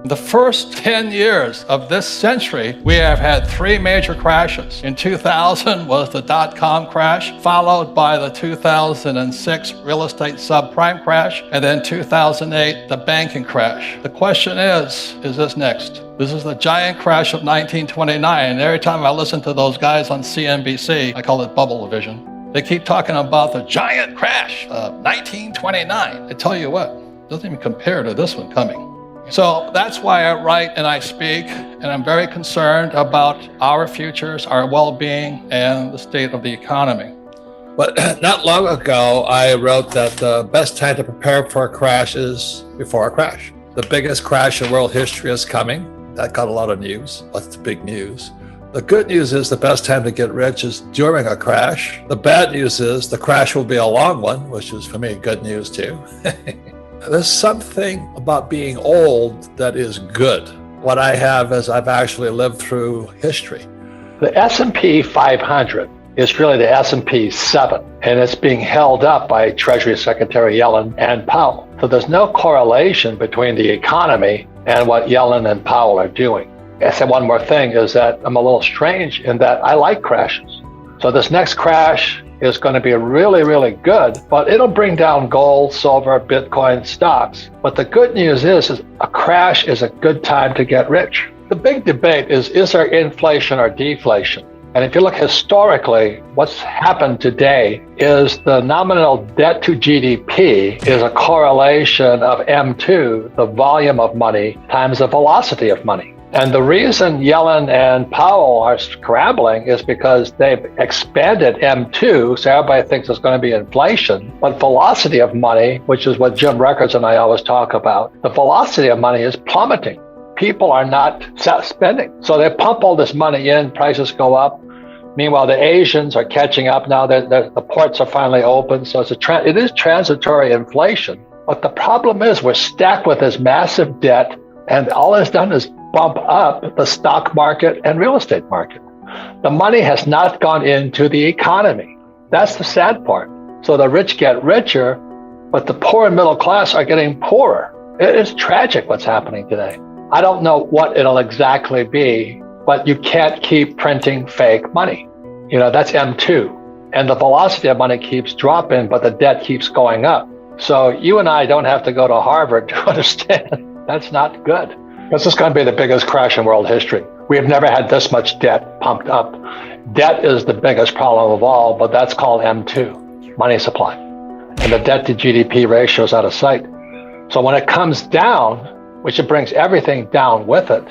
The first 10 years of this century, we have had three major crashes. In 2000 was the dot-com crash, followed by the 2006 real estate subprime crash, and then 2008, the banking crash. The question is this next? This is the giant crash of 1929. Every time I listen to those guys on CNBC, I call it bubble vision. They keep talking about the giant crash of 1929. I tell you what, it doesn't even compare to this one coming. So that's why I write and I speak, and I'm very concerned about our futures, our well-being, and the state of the economy. But not long ago, I wrote that the best time to prepare for a crash is before a crash. The biggest crash in world history is coming. That got a lot of news. What's the big news? The good news is the best time to get rich is during a crash. The bad news is the crash will be a long one, which is for me good news too. There's something about being old that is good. What I have is I've actually lived through history. The S&P 500 is really the S&P 7, and it's being held up by Treasury Secretary Yellen and Powell. So there's no correlation between the economy and what Yellen and Powell are doing. I said one more thing is that I'm a little strange in that I like crashes. So this next crash is going to be really, really good, but it'll bring down gold, silver, Bitcoin stocks. But the good news is a crash is a good time to get rich. The big debate is there inflation or deflation? And if you look historically, what's happened today is the nominal debt to GDP is a correlation of M2, the volume of money, times the velocity of money. And the reason Yellen and Powell are scrambling is because they've expanded M2, so everybody thinks there's going to be inflation. But velocity of money, which is what Jim Records and I always talk about, the velocity of money is plummeting. People are not spending. So they pump all this money in, prices go up. Meanwhile, the Asians are catching up now. The ports are finally open. So it is transitory inflation. But the problem is we're stacked with this massive debt, and all it's done is bump up the stock market and real estate market. The money has not gone into the economy. That's the sad part. So the rich get richer, but the poor and middle class are getting poorer. It is tragic what's happening today. I don't know what it'll exactly be, but you can't keep printing fake money. That's M2. And the velocity of money keeps dropping, but the debt keeps going up. So you and I don't have to go to Harvard to understand that's not good. This is going to be the biggest crash in world history. We have never had this much debt pumped up. Debt is the biggest problem of all, but that's called M2, money supply. And the debt to GDP ratio is out of sight. So when it comes down, which it brings everything down with it,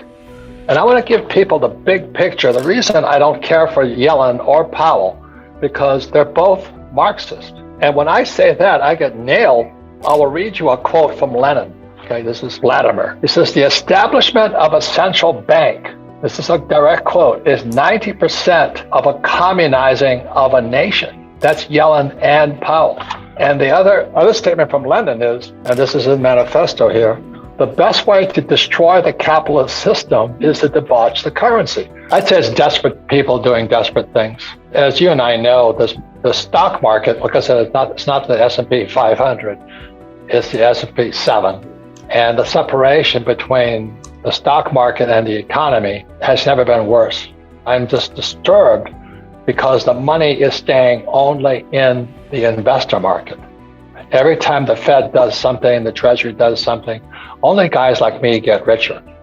and I want to give people the big picture. The reason I don't care for Yellen or Powell, because they're both Marxist. And when I say that, I get nailed. I will read you a quote from Lenin. Okay, this is Vladimir. He says, the establishment of a central bank, this is a direct quote, is 90% of a communizing of a nation. That's Yellen and Powell. And the other statement from Lenin is, and this is in manifesto here, the best way to destroy the capitalist system is to debauch the currency. I'd say it's desperate people doing desperate things. As you and I know, the stock market, like I said, it's not the S&P 500, it's the S&P 7. And the separation between the stock market and the economy has never been worse. I'm just disturbed because the money is staying only in the investor market. Every time the Fed does something, the Treasury does something, only guys like me get richer.